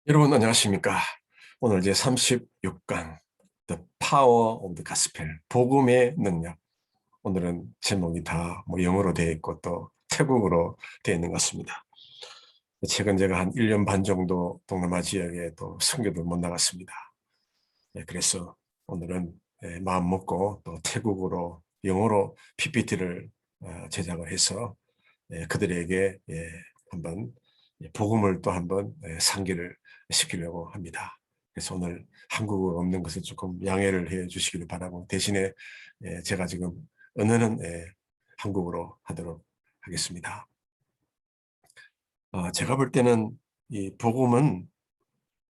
여러분 안녕하십니까? 오늘 제 36강 The Power of the Gospel 복음의 능력. 오늘은 제목이 다 영어로 되어 있고 또 태국어로 되어 있는 것 같습니다. 최근 제가 한 1년 반 정도 동남아 지역에 또 선교를 못 나갔습니다. 그래서 오늘은 마음 먹고 또 태국어로 영어로 PPT를 제작을 해서 그들에게 한번 복음을 또 한번 상기를 시키려고 합니다. 그래서 오늘 한국어 없는 것을 조금 양해를 해 주시기를 바라고, 대신에 제가 지금 언어는 한국어로 하도록 하겠습니다. 제가 볼 때는 이 복음은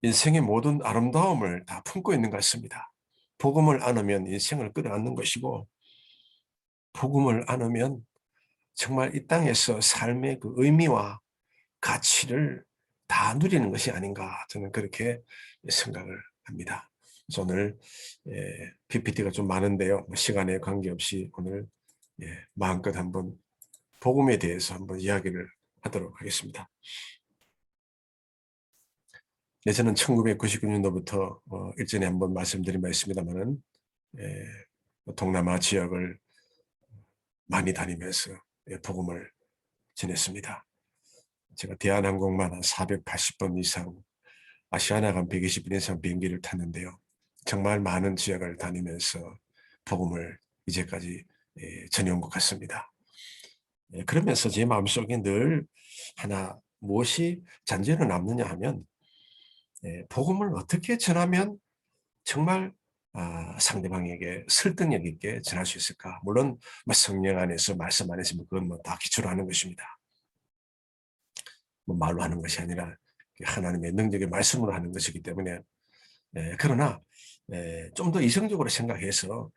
인생의 모든 아름다움을 다 품고 있는 것 같습니다. 복음을 안으면 인생을 끌어안는 것이고, 복음을 안으면 정말 이 땅에서 삶의 그 의미와 가치를 다 누리는 것이 아닌가, 저는 그렇게 생각을 합니다. 그래서 오늘 PPT가 좀 많은데요, 시간에 관계없이 오늘 마음껏 한번 복음에 대해서 한번 이야기를 하도록 하겠습니다. 저는 1999년도부터 일전에 한번 말씀드린 바 있습니다만은 동남아 지역을 많이 다니면서 복음을 전했습니다. 제가 대한항공만 한 480번 이상, 아시아나간 120번 이상 비행기를 탔는데요. 정말 많은 지역을 다니면서 복음을 이제까지 전해온 것 같습니다. 그러면서 제 마음속에 늘 하나, 무엇이 잔재로 남느냐 하면, 복음을 어떻게 전하면 정말 상대방에게 설득력 있게 전할 수 있을까? 물론 성령 안에서, 말씀 안에서 그건 다 기초로 하는 것입니다. 말로 하는 것이 아니라 하나님의 능력의 말씀으로 하는 것이기 때문에, 그러나 좀 더 이성적으로 생각해서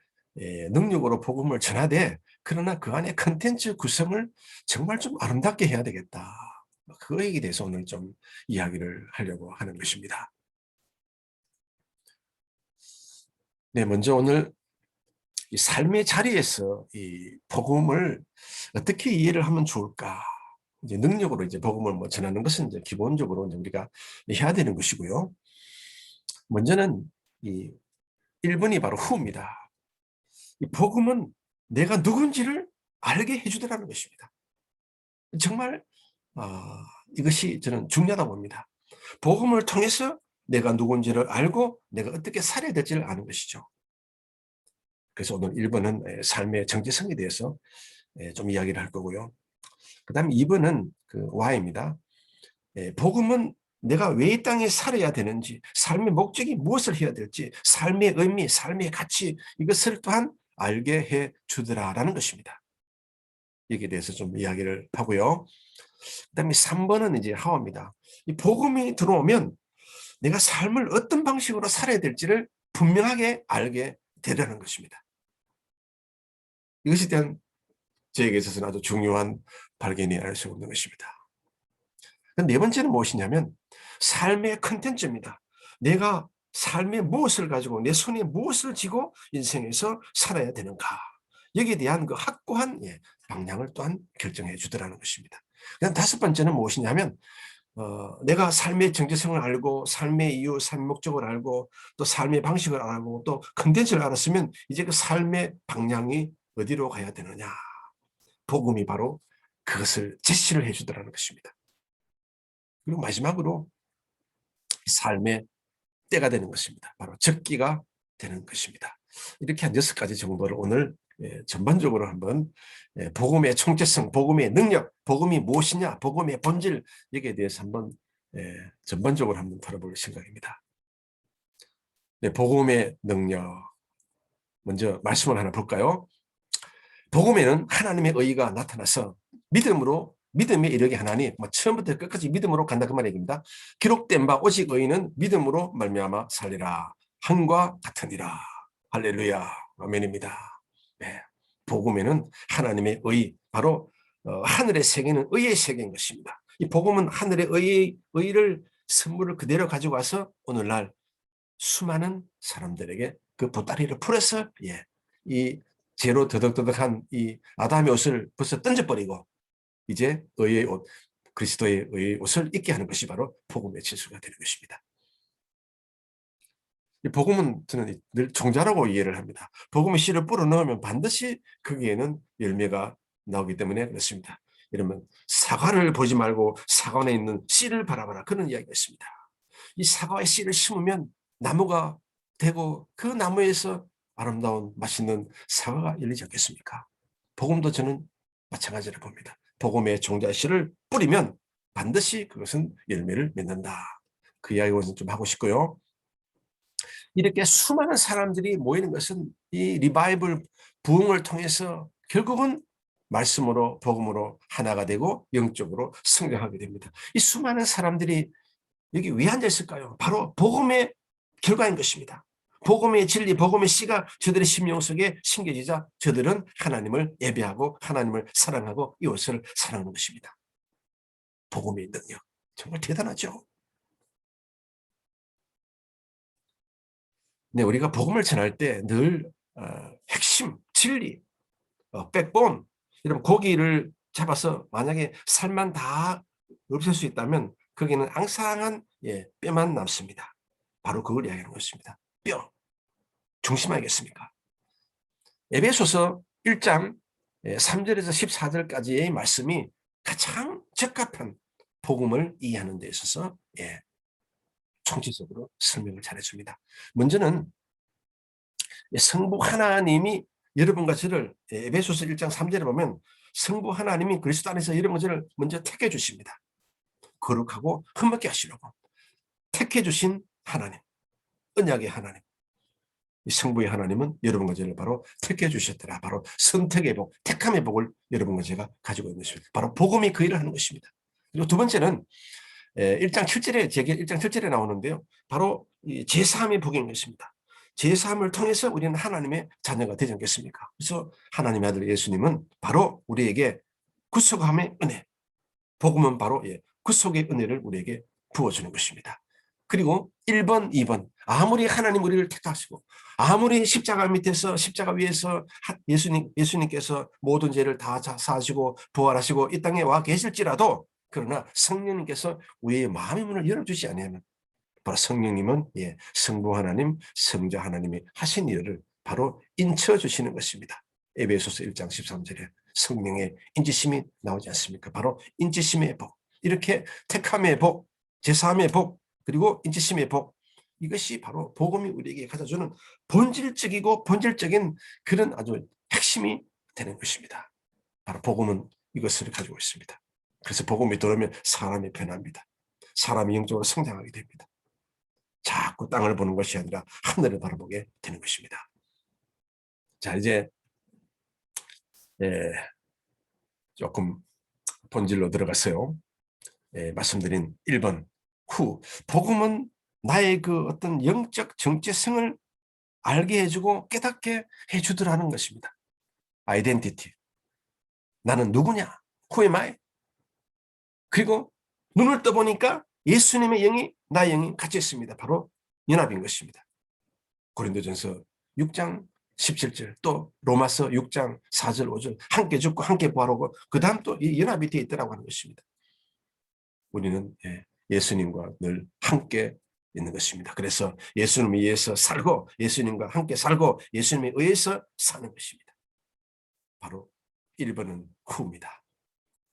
능력으로 복음을 전하되, 그러나 그 안에 컨텐츠 구성을 정말 좀 아름답게 해야 되겠다. 그거에 대해서 오늘 좀 이야기를 하려고 하는 것입니다. 먼저 오늘 이 삶의 자리에서 이 복음을 어떻게 이해를 하면 좋을까? 이제 능력으로 이제 복음을 전하는 것은 이제 기본적으로 이제 우리가 해야 되는 것이고요. 먼저는 이 1번이 바로 후입니다. 이 복음은 내가 누군지를 알게 해주더라는 것입니다. 정말 이것이 저는 중요하다고 봅니다. 복음을 통해서 내가 누군지를 알고 내가 어떻게 살아야 될지를 아는 것이죠. 그래서 오늘 1번은 삶의 정체성에 대해서 좀 이야기를 할 거고요. 그 다음에 2번은 그 Y입니다. 복음은 내가 왜 이 땅에 살아야 되는지, 삶의 목적이 무엇을 해야 될지, 삶의 의미, 삶의 가치, 이것을 또한 알게 해 주더라라는 것입니다. 여기에 대해서 좀 이야기를 하고요. 그다음에 3번은 이제 하와입니다. 이 복음이 들어오면 내가 삶을 어떤 방식으로 살아야 될지를 분명하게 알게 되려는 것입니다. 이것에 대한 저에게 있어서는 아주 중요한 발견이 알 수 없는 것입니다. 네 번째는 무엇이냐면 삶의 컨텐츠입니다. 내가 삶의 무엇을 가지고, 내 손에 무엇을 쥐고 인생에서 살아야 되는가. 여기에 대한 그 확고한 방향을 또한 결정해 주더라는 것입니다. 그다음 5번째는 무엇이냐면 내가 삶의 정체성을 알고, 삶의 이유, 삶의 목적을 알고, 또 삶의 방식을 알고, 또 컨텐츠를 알았으면 이제 그 삶의 방향이 어디로 가야 되느냐. 복음이 바로 그것을 제시를 해주더라는 것입니다. 그리고 마지막으로 삶의 때가 되는 것입니다. 바로 적기가 되는 것입니다. 이렇게 한 6가지 정도를 오늘 전반적으로 한번 복음의 총체성, 복음의 능력, 복음이 무엇이냐, 복음의 본질, 여기에 대해서 한번 전반적으로 한번 다뤄볼 생각입니다. 복음의 능력, 먼저 말씀을 하나 볼까요? 복음에는 하나님의 의가 나타나서 믿음에 이르게 하나니, 처음부터 끝까지 믿음으로 간다, 그 말입니다. 기록된 바 오직 의인은 믿음으로 말미암아 살리라 함과 같으니라. 할렐루야, 아멘입니다. 네. 복음에는 하나님의 의, 바로 하늘의 세계는 의의 세계인 것입니다. 이 복음은 하늘의 의를 선물을 그대로 가지고 와서 오늘날 수많은 사람들에게 그 보따리를 풀어서 이 죄로 더덕더덕한 이 아담의 옷을 벌써 던져버리고 이제 의의 옷, 그리스도의 의의 옷을 입게 하는 것이 바로 복음의 진수가 되는 것입니다. 이 복음은 저는 늘 종자라고 이해를 합니다. 복음의 씨를 뿌려 넣으면 반드시 거기에는 열매가 나오기 때문에 그렇습니다. 이러면 사과를 보지 말고 사과 안에 있는 씨를 바라봐라, 그런 이야기가 있습니다. 이 사과의 씨를 심으면 나무가 되고 그 나무에서 아름다운 맛있는 사과가 열리지 않겠습니까? 복음도 저는 마찬가지로 봅니다. 복음의 종자의 씨를 뿌리면 반드시 그것은 열매를 맺는다. 그 이야기를 좀 하고 싶고요. 이렇게 수많은 사람들이 모이는 것은 이 리바이벌 부흥을 통해서 결국은 말씀으로 복음으로 하나가 되고 영적으로 성장하게 됩니다. 이 수많은 사람들이 여기 왜 앉아 있을까요? 바로 복음의 결과인 것입니다. 복음의 진리, 복음의 씨가 저들의 심령 속에 심겨지자 저들은 하나님을 예배하고 하나님을 사랑하고 이웃을 사랑하는 것입니다. 복음의 능력, 정말 대단하죠. 네, 우리가 복음을 전할 때 늘 핵심, 진리, 백본, 이런 고기를 잡아서 만약에 살만 다 없앨 수 있다면 거기는 앙상한 뼈만 남습니다. 바로 그걸 이야기하는 것입니다. 뼈, 중심 아니겠습니까? 에베소서 1장 3절에서 14절까지의 말씀이 가장 적합한 복음을 이해하는 데 있어서 총체적으로 설명을 잘해줍니다. 먼저는 성부 하나님이 여러분과 저를 에베소서 1장 3절에 보면 성부 하나님이 그리스도 안에서 여러분과 저를 먼저 택해 주십니다. 거룩하고 흠없게 하시려고 택해 주신 하나님, 언약의 하나님. 이 성부의 하나님은 여러분과 저를 바로 택해 주셨더라. 바로 선택의 복, 택함의 복을 여러분과 제가 가지고 있는 것입니다. 바로 복음이 그 일을 하는 것입니다. 그리고 두 번째는 1장 7절에 제게 1장 7절에 나오는데요. 바로 제3의 복인 것입니다. 제3을 통해서 우리는 하나님의 자녀가 되지 않겠습니까? 그래서 하나님의 아들 예수님은 바로 우리에게 구속함의 은혜, 복음은 바로 구속의 은혜를 우리에게 부어주는 것입니다. 그리고 1번, 2번, 아무리 하나님 우리를 택하시고 아무리 십자가 밑에서 십자가 위에서 예수님께서 모든 죄를 다 사하시고 부활하시고 이 땅에 와 계실지라도, 그러나 성령님께서 우리의 마음의 문을 열어주지 않으면 바로 성령님은 성부 하나님, 성자 하나님이 하신 일을 바로 인쳐주시는 것입니다. 에베소서 1장 13절에 성령의 인지심이 나오지 않습니까? 바로 인지심의 복, 이렇게 택함의 복, 제사함의 복, 그리고 인지심의 복, 이것이 바로 복음이 우리에게 가져주는 본질적이고 본질적인 그런 아주 핵심이 되는 것입니다. 바로 복음은 이것을 가지고 있습니다. 그래서 복음이 들어오면 사람이 변합니다. 사람이 영적으로 성장하게 됩니다. 자꾸 땅을 보는 것이 아니라 하늘을 바라보게 되는 것입니다. 자, 이제 조금 본질로 들어갔어요. 말씀드린 1번 후, 복음은 나의 그 어떤 영적 정체성을 알게 해주고 깨닫게 해주더라는 것입니다. 아이덴티티. 나는 누구냐? Who am I? 그리고 눈을 떠보니까 예수님의 영이 나의 영이 같이 있습니다. 바로 연합인 것입니다. 고린도전서 6장 17절, 또 로마서 6장 4절 5절, 함께 죽고 함께 부활하고 그 다음 또 이 연합이 되어 있다고 하는 것입니다. 우리는 예수님과 늘 함께 있는 것입니다. 그래서 예수님에 의해서 살고 예수님과 함께 살고 예수님에 의해서 사는 것입니다. 바로 1번은 후입니다.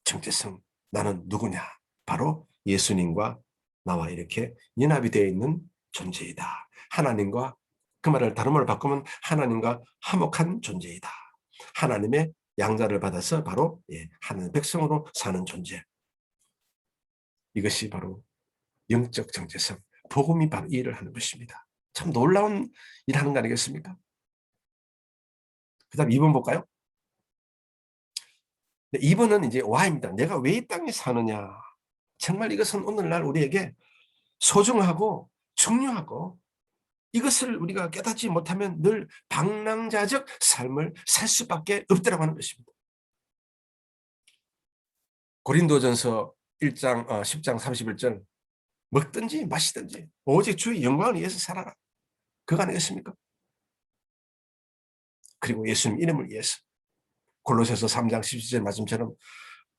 정체성, 나는 누구냐? 바로 예수님과 나와 이렇게 연합이 되어 있는 존재이다. 하나님과, 그 말을 다른 말로 바꾸면 하나님과 화목한 존재이다. 하나님의 양자를 받아서 바로 하나님의 백성으로 사는 존재. 이것이 바로 영적 정체성, 복음이 바로 이 일을 하는 것입니다. 참 놀라운 일 하는 거 아니겠습니까? 그 다음 2번 볼까요? 2번은 이제 Y입니다. 내가 왜 이 땅에 사느냐. 정말 이것은 오늘날 우리에게 소중하고 중요하고, 이것을 우리가 깨닫지 못하면 늘 방랑자적 삶을 살 수밖에 없다고 하는 것입니다. 고린도전서 1장 10장 31절, 먹든지 마시든지 오직 주의 영광을 위해서 살아라. 그거 아니겠습니까? 그리고 예수님 이름을 위해서 골로새서 3장 17절 말씀처럼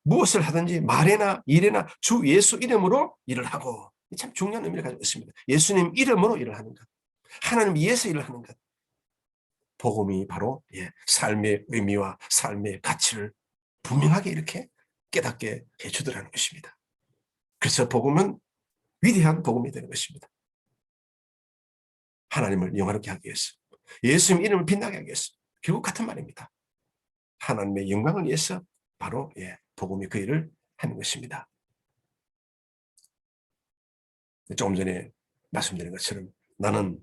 무엇을 하든지 말이나 일이나 주 예수 이름으로 일을 하고, 참 중요한 의미를 가지고 있습니다. 예수님 이름으로 일을 하는 것. 하나님 위해서 일을 하는 것. 복음이 바로 삶의 의미와 삶의 가치를 분명하게 이렇게 깨닫게 해주더라는 것입니다. 그래서 복음은 위대한 복음이 되는 것입니다. 하나님을 영화롭게 하기 위해서, 예수님 이름을 빛나게 하기 위해서, 결국 같은 말입니다. 하나님의 영광을 위해서 바로 복음이 그 일을 하는 것입니다. 조금 전에 말씀드린 것처럼 나는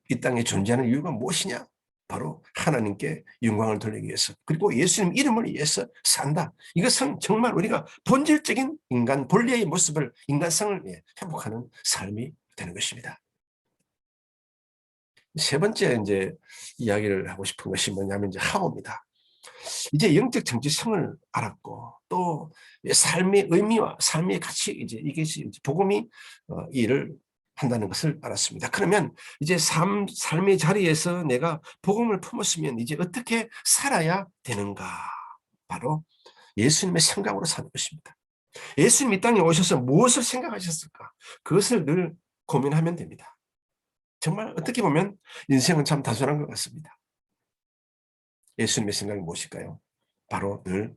이 땅에 존재하는 이유가 무엇이냐? 바로 하나님께 영광을 돌리기 위해서, 그리고 예수님 이름을 위해서 산다. 이것은 정말 우리가 본질적인 인간 본래의 모습을, 인간성을 회복하는 삶이 되는 것입니다. 세 번째 이제 이야기를 하고 싶은 것이 뭐냐면 이제 하오입니다. 이제 영적 정체성을 알았고 또 삶의 의미와 삶의 가치, 이제 이것이 복음이 일을 한다는 것을 알았습니다. 그러면 이제 삶의 자리에서 내가 복음을 품었으면 이제 어떻게 살아야 되는가? 바로 예수님의 생각으로 사는 것입니다. 예수님이 이 땅에 오셔서 무엇을 생각하셨을까? 그것을 늘 고민하면 됩니다. 정말 어떻게 보면 인생은 참 단순한 것 같습니다. 예수님의 생각이 무엇일까요? 바로 늘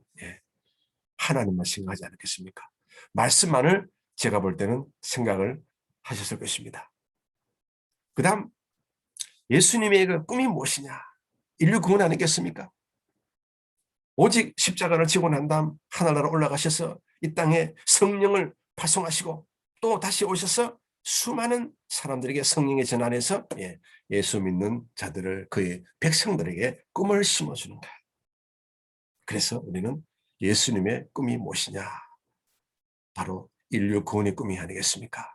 하나님만 생각하지 않겠습니까? 말씀만을 제가 볼 때는 생각을 하셨을 것입니다. 그 다음 예수님의 그 꿈이 무엇이냐? 인류 구원 아니겠습니까? 오직 십자가를 지고 난 다음 하늘나라 올라가셔서 이 땅에 성령을 파송하시고 또 다시 오셔서 수많은 사람들에게 성령의 전환해서 예수 믿는 자들을, 그의 백성들에게 꿈을 심어주는 거예요. 그래서 우리는 예수님의 꿈이 무엇이냐? 바로 인류 구원의 꿈이 아니겠습니까?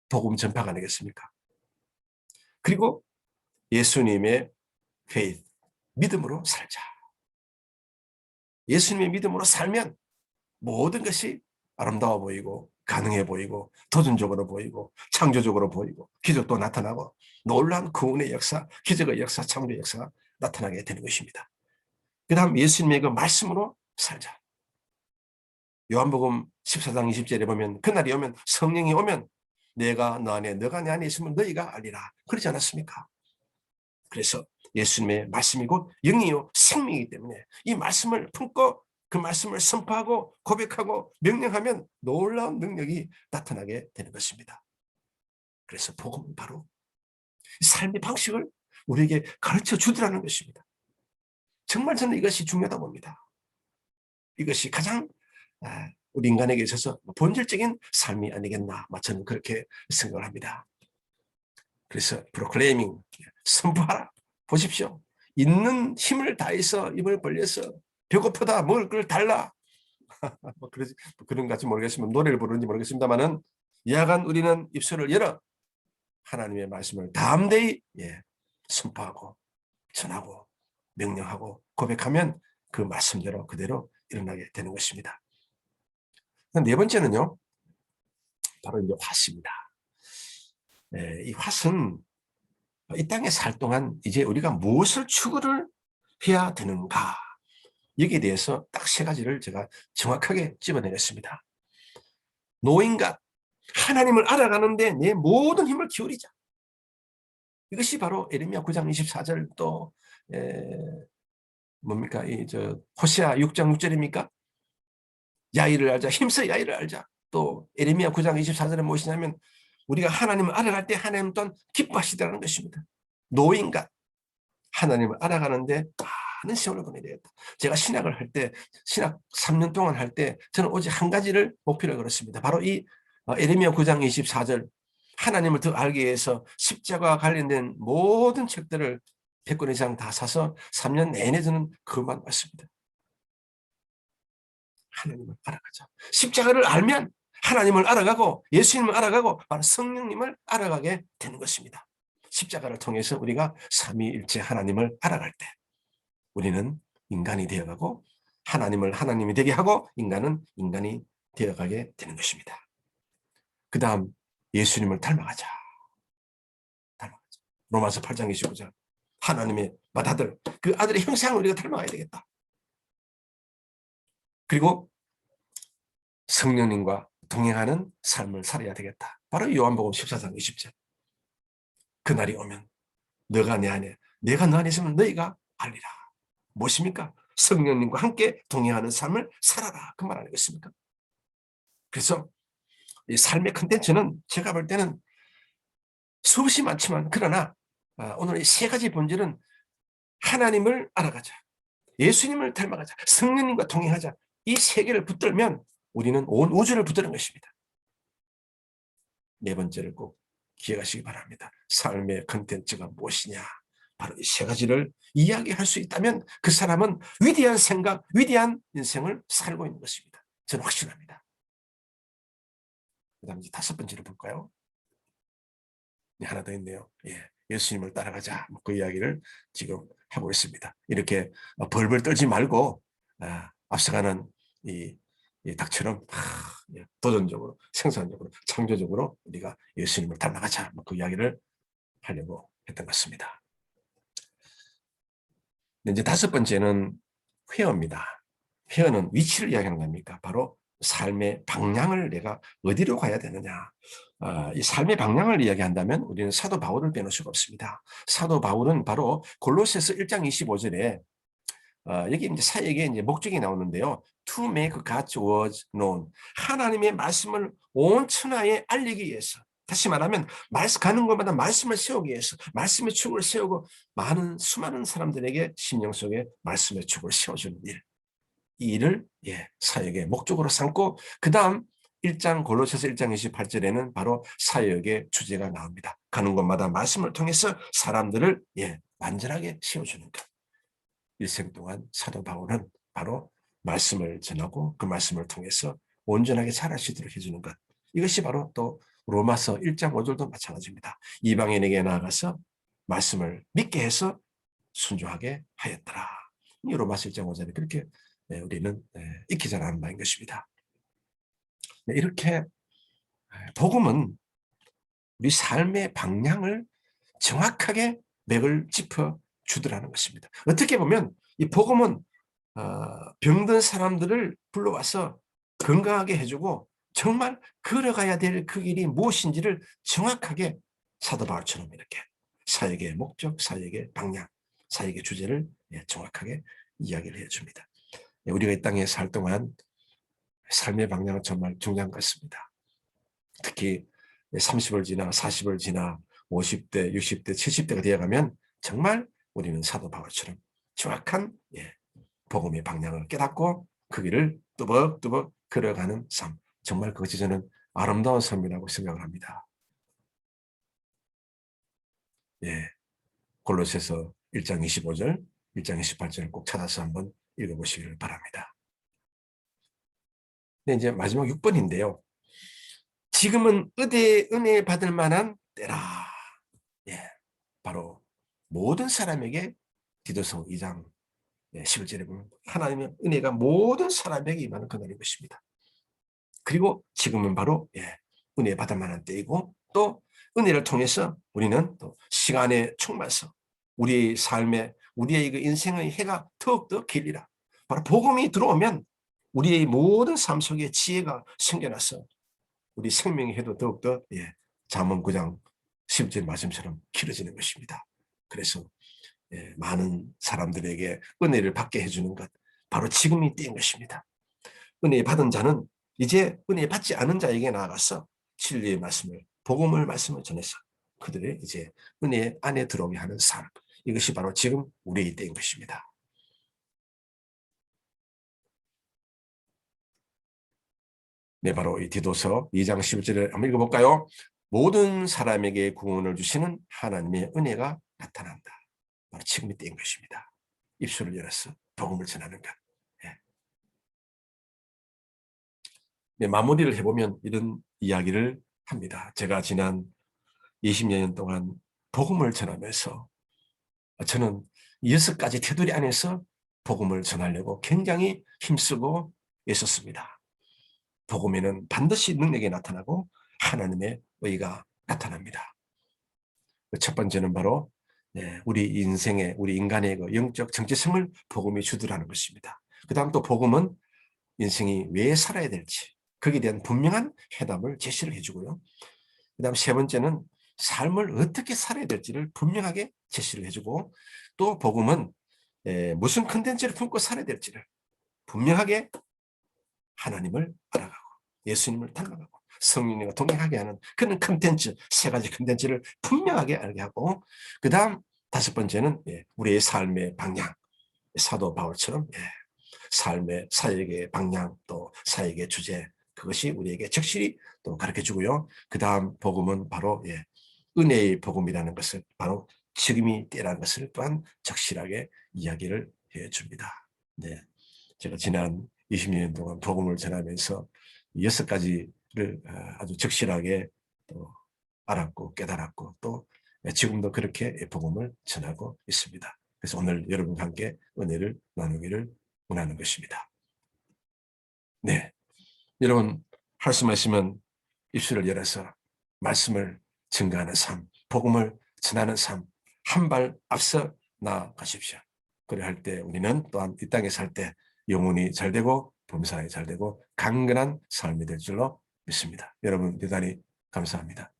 복음 전파가 아니겠습니까? 그리고 예수님의 faith, 믿음으로 살자. 예수님의 믿음으로 살면 모든 것이 아름다워 보이고 가능해 보이고 도전적으로 보이고 창조적으로 보이고 기적도 나타나고 놀라운 구원의 역사, 기적의 역사, 창조의 역사가 나타나게 되는 것입니다. 그 다음 예수님의 그 말씀으로 살자. 요한복음 14장 20절에 보면 그날이 오면, 성령이 오면 내가 너 안에 너가 내 안에 있으면 너희가 알리라. 그러지 않았습니까? 그래서 예수님의 말씀이 곧 영이요 생명이기 때문에 이 말씀을 품고 그 말씀을 선포하고 고백하고 명령하면 놀라운 능력이 나타나게 되는 것입니다. 그래서 복음은 바로 삶의 방식을 우리에게 가르쳐 주더라는 것입니다. 정말 저는 이것이 중요하다 봅니다. 이것이 가장 우리 인간에게 있어서 본질적인 삶이 아니겠나, 저는 그렇게 생각을 합니다. 그래서 프로클레이밍, 선포하라. 보십시오. 있는 힘을 다해서 입을 벌려서 배고프다, 먹을 걸 달라. 그런 같이 모르겠지만 노래를 부르는지 모르겠습니다만은 야간 우리는 입술을 열어 하나님의 말씀을 담대히 선포하고 전하고 명령하고 고백하면 그 말씀대로 그대로 일어나게 되는 것입니다. 네 번째는요, 바로 이제 화씨입니다. 이 화는 이 땅에 살 동안 이제 우리가 무엇을 추구를 해야 되는가, 여기에 대해서 딱 세 가지를 제가 정확하게 집어내겠습니다. 노인과 하나님을 알아가는데 내 모든 힘을 기울이자. 이것이 바로 에레미야 9장 24절 또 뭡니까? 호세아 6장 6절입니까? 야일을 알자, 힘써 야일을 알자. 또 에레미야 9장 24절에 무엇이냐면 우리가 하나님을 알아갈 때 하나님 또한 기뻐하시더라는 것입니다. 노인과 하나님을 알아가는데 많은 세월을 보내야 되겠다. 제가 신학을 할 때, 신학 3년 동안 할 때 저는 오직 한 가지를 목표로 걸었습니다. 바로 이 에레미야 9장 24절, 하나님을 더 알기 위해서 십자가와 관련된 모든 책들을 100권 이상 다 사서 3년 내내 저는 그것만 봤습니다. 하나님을 알아가자. 십자가를 알면 하나님을 알아가고 예수님을 알아가고 바로 성령님을 알아가게 되는 것입니다. 십자가를 통해서 우리가 삼위일체 하나님을 알아갈 때 우리는 인간이 되어가고 하나님을 하나님이 되게 하고 인간은 인간이 되어가게 되는 것입니다. 그 다음 예수님을 닮아가자. 로마서 8장 25절 하나님의 맏아들, 그 아들의 형상을 우리가 닮아가야 되겠다. 그리고 성령님과 동행하는 삶을 살아야 되겠다. 바로 요한복음 14장 20절. 그날이 오면 너가 내 안에, 내가 너 안에 있으면 너희가 알리라. 무엇입니까? 성령님과 함께 동행하는 삶을 살아라. 그 말 아니겠습니까? 그래서 이 삶의 컨텐츠는 제가 볼 때는 수없이 많지만, 그러나 오늘 이 세 가지 본질은 하나님을 알아가자, 예수님을 닮아가자, 성령님과 동행하자. 이 세 개를 붙들면 우리는 온 우주를 붙드는 것입니다. 네 번째를 꼭 기억하시기 바랍니다. 삶의 컨텐츠가 무엇이냐? 바로 이 세 가지를 이야기할 수 있다면 그 사람은 위대한 생각, 위대한 인생을 살고 있는 것입니다. 저는 확신합니다. 그 다음 이제 다섯 번째로 볼까요? 네, 하나 더 있네요. 예, 예수님을 따라가자. 그 이야기를 지금 하고 있습니다. 이렇게 벌벌 떨지 말고 앞서가는 이 닭처럼 도전적으로, 생산적으로, 창조적으로 우리가 예수님을 닮아가자. 그 이야기를 하려고 했던 것 같습니다. 이제 다섯 번째는 회어입니다. 회어는 위치를 이야기하는 겁니까? 바로 삶의 방향을 내가 어디로 가야 되느냐. 이 삶의 방향을 이야기한다면 우리는 사도 바울을 빼놓을 수가 없습니다. 사도 바울은 바로 골로새서 1장 25절에 여기 이제 사역의 이제 목적이 나오는데요. To make God's words known. 하나님의 말씀을 온 천하에 알리기 위해서. 다시 말하면 가는 곳마다 말씀을 세우기 위해서, 말씀의 축을 세우고 수많은 사람들에게 심령 속에 말씀의 축을 세워주는 일. 이 일을 사역의 목적으로 삼고, 그 다음 골로새서 1장 28절에는 바로 사역의 주제가 나옵니다. 가는 곳마다 말씀을 통해서 사람들을 완전하게 세워주는 것. 일생 동안 사도 바울은 바로 말씀을 전하고 그 말씀을 통해서 온전하게 자랄 수 있도록 해주는 것. 이것이 바로 또 로마서 1장 5절도 마찬가지입니다. 이방인에게 나아가서 말씀을 믿게 해서 순종하게 하였더라. 이 로마서 1장 5절에 그렇게 우리는 익히 잘하는 바인 것입니다. 이렇게 복음은 우리 삶의 방향을 정확하게 맥을 짚어 주더라는 것입니다. 어떻게 보면 이 복음은 병든 사람들을 불러와서 건강하게 해주고 정말 걸어가야 될 그 길이 무엇인지를 정확하게 사도 바울처럼 이렇게 사역의 목적, 사역의 방향, 사역의 주제를 정확하게 이야기를 해줍니다. 우리가 이 땅에 살 동안 삶의 방향은 정말 중요한 것 같습니다. 특히 30을 지나 40을 지나 50대, 60대, 70대가 되어가면 정말 우리는 사도 바울처럼 정확한 복음의 방향을 깨닫고 그 길을 뚜벅뚜벅 걸어가는 삶. 정말 그것이 저는 아름다운 삶이라고 생각을 합니다. 골로새서 1장 25절, 1장 28절을 꼭 찾아서 한번 읽어보시기를 바랍니다. 이제 마지막 6번인데요. 지금은 은혜 받을 만한 때라. 바로 모든 사람에게 디도서 2장 11절에 보면 하나님의 은혜가 모든 사람에게 임하는 그날인 것입니다. 그리고 지금은 바로 은혜 받을 만한 때이고, 또 은혜를 통해서 우리는 또 시간의 충만서, 우리의 삶에, 우리의 그 인생의 해가 더욱더 길리라. 바로 복음이 들어오면 우리의 모든 삶 속에 지혜가 생겨나서 우리 생명의 해도 더욱더 잠언 9장 10절 말씀처럼 길어지는 것입니다. 그래서 많은 사람들에게 은혜를 받게 해주는 것, 바로 지금이 때인 것입니다. 은혜 받은 자는 이제 은혜 받지 않은 자에게 나아가서 진리의 말씀을, 복음을 말씀을 전해서 그들의 이제 은혜 안에 들어오게 하는 삶, 이것이 바로 지금 우리의 때인 것입니다. 바로 이 디도서 2장 11절을 한번 읽어볼까요? 모든 사람에게 구원을 주시는 하나님의 은혜가 나타난다. 바로 지금이 때인 것입니다. 입술을 열어서 복음을 전하는 것. 마무리를 해보면 이런 이야기를 합니다. 제가 지난 20여 년 동안 복음을 전하면서 저는 6가지 테두리 안에서 복음을 전하려고 굉장히 힘쓰고 있었습니다. 복음에는 반드시 능력이 나타나고 하나님의 의가 나타납니다. 첫 번째는 바로 우리 인생의, 우리 인간의 영적 정체성을 복음이 주도하는 것입니다. 그 다음 또 복음은 인생이 왜 살아야 될지 거기에 대한 분명한 해답을 제시를 해주고요. 그 다음 세 번째는 삶을 어떻게 살아야 될지를 분명하게 제시를 해주고, 또 복음은 무슨 컨텐츠를 품고 살아야 될지를 분명하게 하나님을 알아가고 예수님을 닮아가고 성령님과 동행하게 하는 그런 컨텐츠, 세 가지 컨텐츠를 분명하게 알게 하고, 그 다음 다섯 번째는 우리의 삶의 방향, 사도 바울처럼 삶의 사역의 방향, 또 사역의 주제, 그것이 우리에게 적실히 또 가르쳐주고요. 그 다음 복음은 바로 은혜의 복음이라는 것을, 바로 지금이 때라는 것을 또한 적실하게 이야기를 해줍니다. 네, 제가 지난 20년 동안 복음을 전하면서 여섯 가지를 아주 적실하게 또 알았고 깨달았고, 또 지금도 그렇게 복음을 전하고 있습니다. 그래서 오늘 여러분과 함께 은혜를 나누기를 원하는 것입니다. 네, 여러분 할 수만 있으면 입술을 열어서 말씀을 증거하는 삶, 복음을 전하는 삶, 한 발 앞서 나아가십시오. 그래 할 때 우리는 또한 이 땅에 살 때 영혼이 잘 되고 범사에 잘 되고 강건한 삶이 될 줄로 믿습니다. 여러분 대단히 감사합니다.